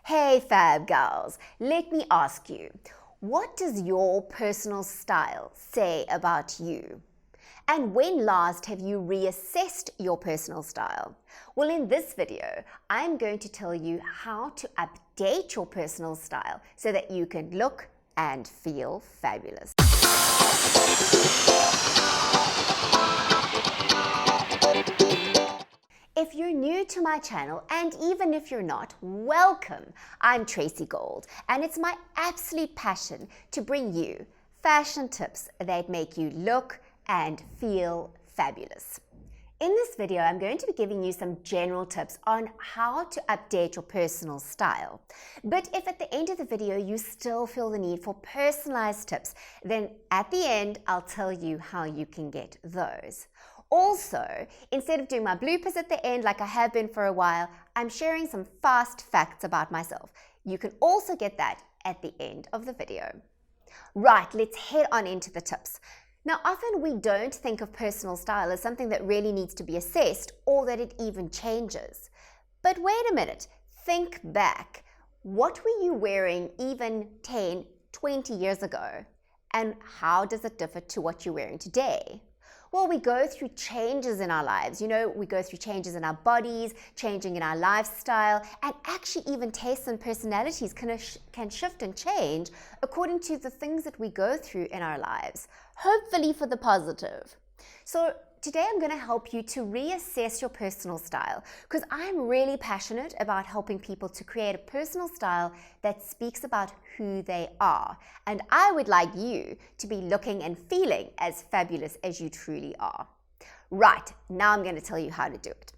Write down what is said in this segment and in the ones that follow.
Hey Fab Gals, let me ask you, what does your personal style say about you? And when last have you reassessed your personal style? Well, in this video, I'm going to tell you how to update your personal style so that you can look and feel fabulous. If you're new to my channel, and even if you're not, welcome. I'm Tracy Gold, and it's my absolute passion to bring you fashion tips that make you look and feel fabulous. In this video, I'm going to be giving you some general tips on how to update your personal style. But if at the end of the video you still feel the need for personalized tips, then at the end, I'll tell you how you can get those. Also, instead of doing my bloopers at the end like I have been for a while, I'm sharing some fast facts about myself. You can also get that at the end of the video. Right, let's head on into the tips. Now, often we don't think of personal style as something that really needs to be assessed or that it even changes. But wait a minute, think back. What were you wearing even 10, 20 years ago? And how does it differ to what you're wearing today? Well, we go through changes in our lives. We go through changes in our bodies, changing in our lifestyle, and actually even tastes and personalities can shift and change according to the things that we go through in our lives, hopefully for the positive. So today I'm going to help you to reassess your personal style because I'm really passionate about helping people to create a personal style that speaks about who they are. And I would like you to be looking and feeling as fabulous as you truly are. Right, now I'm going to tell you how to do it.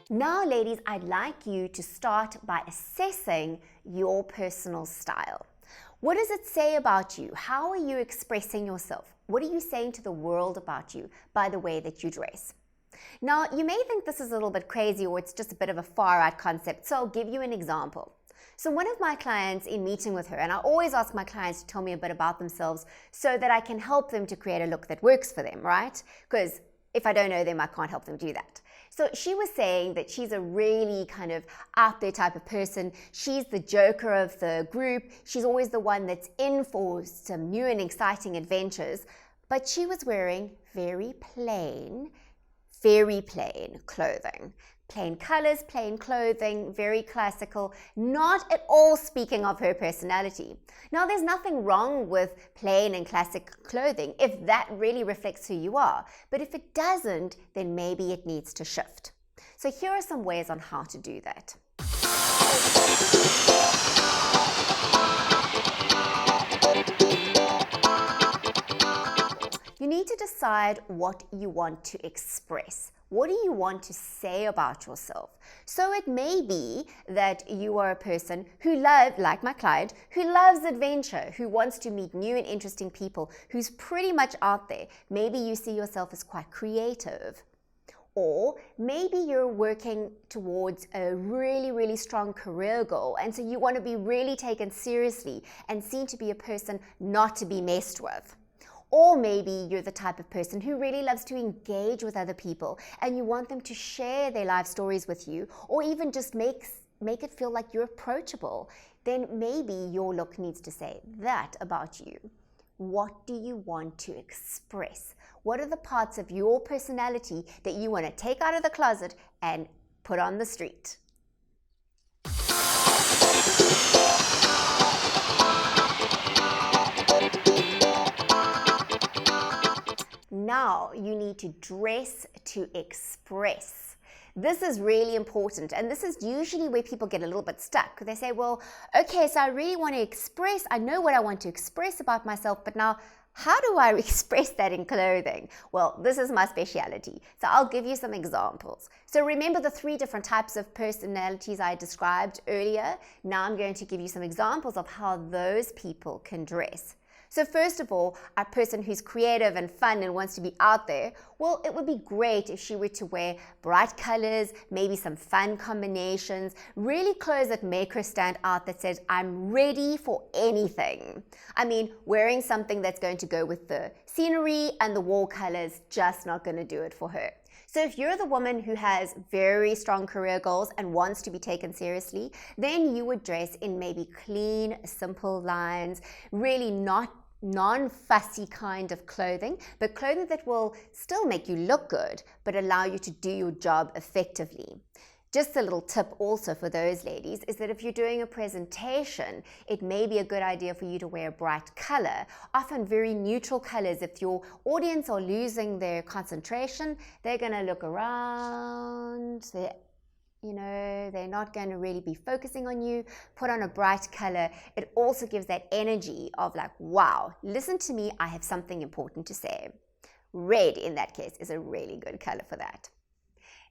Now, ladies, I'd like you to start by assessing your personal style. What does it say about you? How are you expressing yourself? What are you saying to the world about you by the way that you dress? Now, you may think this is a little bit crazy or it's just a bit of a far-out concept, so I'll give you an example. So one of my clients, in meeting with her, and I always ask my clients to tell me a bit about themselves so that I can help them to create a look that works for them, right? Because if I don't know them, I can't help them do that. So she was saying that she's a really kind of out there type of person. She's the joker of the group. She's always the one that's in for some new and exciting adventures. But she was wearing very plain clothing. Plain colors, plain clothing, very classical, not at all speaking of her personality. Now, there's nothing wrong with plain and classic clothing if that really reflects who you are. But if it doesn't, then maybe it needs to shift. So here are some ways on how to do that. You need to decide what you want to express. What do you want to say about yourself? So it may be that you are a person who like my client, who loves adventure, who wants to meet new and interesting people, who's pretty much out there. Maybe you see yourself as quite creative. Or maybe you're working towards a really, really strong career goal, and so you want to be really taken seriously and seen to be a person not to be messed with. Or maybe you're the type of person who really loves to engage with other people and you want them to share their life stories with you, or even just make it feel like you're approachable. Then maybe your look needs to say that about you. What do you want to express? What are the parts of your personality that you want to take out of the closet and put on the street? Now you need to dress to express. This is really important, and this is usually where people get a little bit stuck. They say, well, okay, so I really want to express, I know what I want to express about myself, but now how do I express that in clothing? Well, this is my specialty, so I'll give you some examples. So remember the 3 different types of personalities I described earlier? Now I'm going to give you some examples of how those people can dress. So first of all, a person who's creative and fun and wants to be out there, well, it would be great if she were to wear bright colors, maybe some fun combinations, really clothes that make her stand out, that says, I'm ready for anything. I mean, wearing something that's going to go with the scenery and the wall colors, just not going to do it for her. So if you're the woman who has very strong career goals and wants to be taken seriously, then you would dress in maybe clean, simple lines, really non-fussy kind of clothing, but clothing that will still make you look good, but allow you to do your job effectively. Just a little tip also for those ladies is that if you're doing a presentation, it may be a good idea for you to wear a bright color, often very neutral colors. If your audience are losing their concentration, they're going to look around, they're not going to really be focusing on you. Put on a bright color. It also gives that energy of like, wow, listen to me, I have something important to say. Red, in that case, is a really good color for that.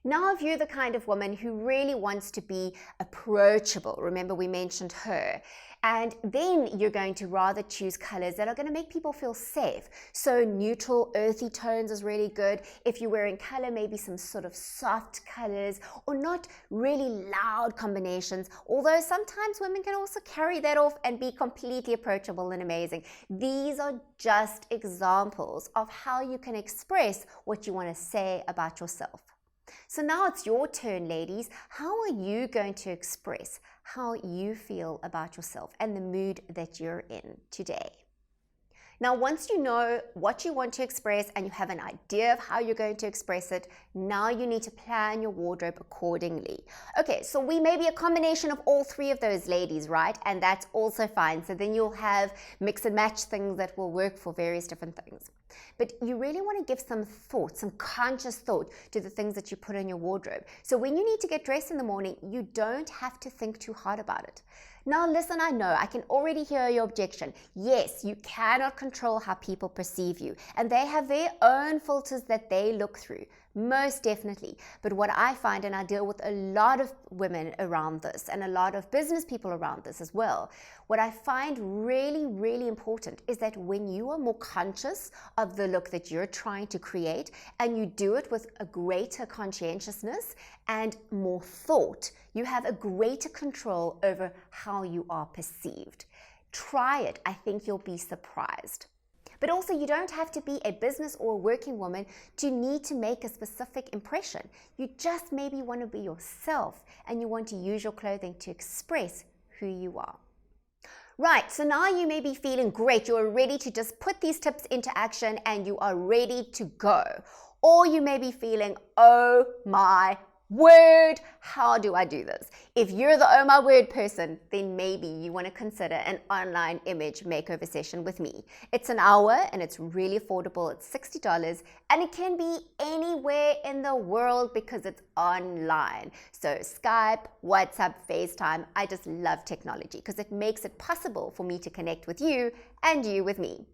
Now, if you're the kind of woman who really wants to be approachable, remember we mentioned her, and then you're going to rather choose colors that are going to make people feel safe. So neutral, earthy tones is really good. If you're wearing color, maybe some sort of soft colors, or not really loud combinations, although sometimes women can also carry that off and be completely approachable and amazing. These are just examples of how you can express what you want to say about yourself. So now it's your turn, ladies. How are you going to express how you feel about yourself and the mood that you're in today? Now, once you know what you want to express and you have an idea of how you're going to express it, now you need to plan your wardrobe accordingly. Okay, so we may be a combination of all three of those ladies, right? And that's also fine. So then you'll have mix and match things that will work for various different things. But you really want to give some thought, some conscious thought to the things that you put in your wardrobe. So when you need to get dressed in the morning, you don't have to think too hard about it. Now listen, I know, I can already hear your objection. Yes, you cannot control how people perceive you, and they have their own filters that they look through. Most definitely. But what I find, and I deal with a lot of women around this and a lot of business people around this as well, what I find really, really important is that when you are more conscious of the look that you're trying to create and you do it with a greater conscientiousness and more thought, you have a greater control over how you are perceived. Try it. I think you'll be surprised. But also, you don't have to be a business or a working woman to need to make a specific impression. You just maybe want to be yourself and you want to use your clothing to express who you are. Right, so now you may be feeling great. You're ready to just put these tips into action and you are ready to go. Or you may be feeling, oh my word, how do I do this? If you're the oh my word person, then maybe you want to consider an online image makeover session with me. It's an hour and it's really affordable. It's $60 and it can be anywhere in the world because it's online. So Skype, WhatsApp, FaceTime, I just love technology because it makes it possible for me to connect with you and you with me.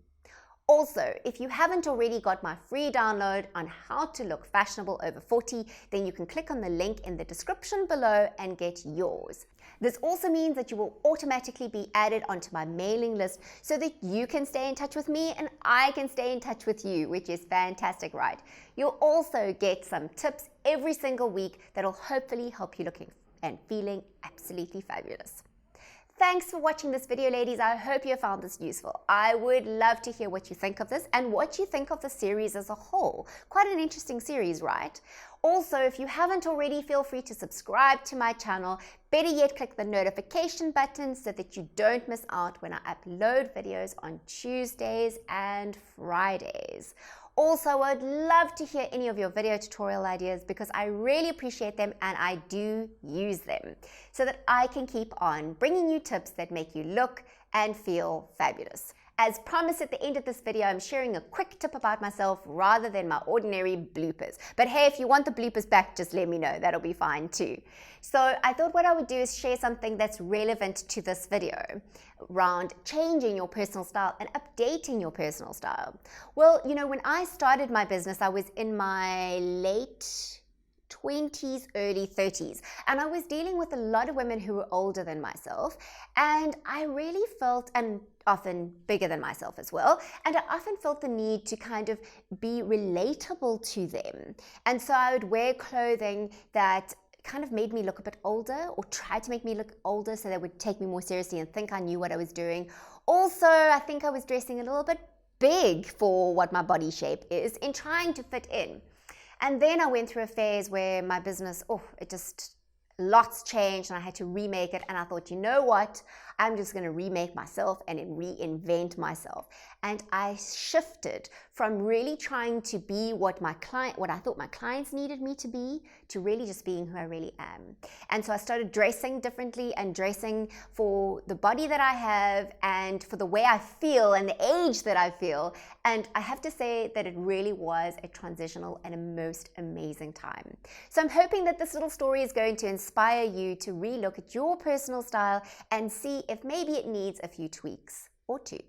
Also, if you haven't already got my free download on how to look fashionable over 40, then you can click on the link in the description below and get yours. This also means that you will automatically be added onto my mailing list so that you can stay in touch with me and I can stay in touch with you, which is fantastic, right? You'll also get some tips every single week that'll hopefully help you looking and feeling absolutely fabulous. Thanks for watching this video, ladies. I hope you found this useful. I would love to hear what you think of this and what you think of the series as a whole. Quite an interesting series, right? Also, if you haven't already, feel free to subscribe to my channel. Better yet, click the notification button so that you don't miss out when I upload videos on Tuesdays and Fridays. Also, I'd love to hear any of your video tutorial ideas because I really appreciate them and I do use them so that I can keep on bringing you tips that make you look and feel fabulous. As promised at the end of this video, I'm sharing a quick tip about myself rather than my ordinary bloopers. But hey, if you want the bloopers back, just let me know. That'll be fine too. So I thought what I would do is share something that's relevant to this video around changing your personal style and updating your personal style. Well, you know, when I started my business, I was in my late 20s, early 30s. And I was dealing with a lot of women who were older than myself. And I really felt, and often bigger than myself as well, and I often felt the need to kind of be relatable to them. And so I would wear clothing that kind of made me look a bit older, or tried to make me look older so they would take me more seriously and think I knew what I was doing. Also, I think I was dressing a little bit big for what my body shape is in trying to fit in. And then I went through a phase where my business, lots changed and I had to remake it. And I thought, you know what? I'm just going to remake myself and reinvent myself. And I shifted from really trying to be what I thought my clients needed me to be, to really just being who I really am. And so I started dressing differently and dressing for the body that I have and for the way I feel and the age that I feel. And I have to say that it really was a transitional and a most amazing time. So I'm hoping that this little story is going to inspire you to relook at your personal style and see if maybe it needs a few tweaks or two.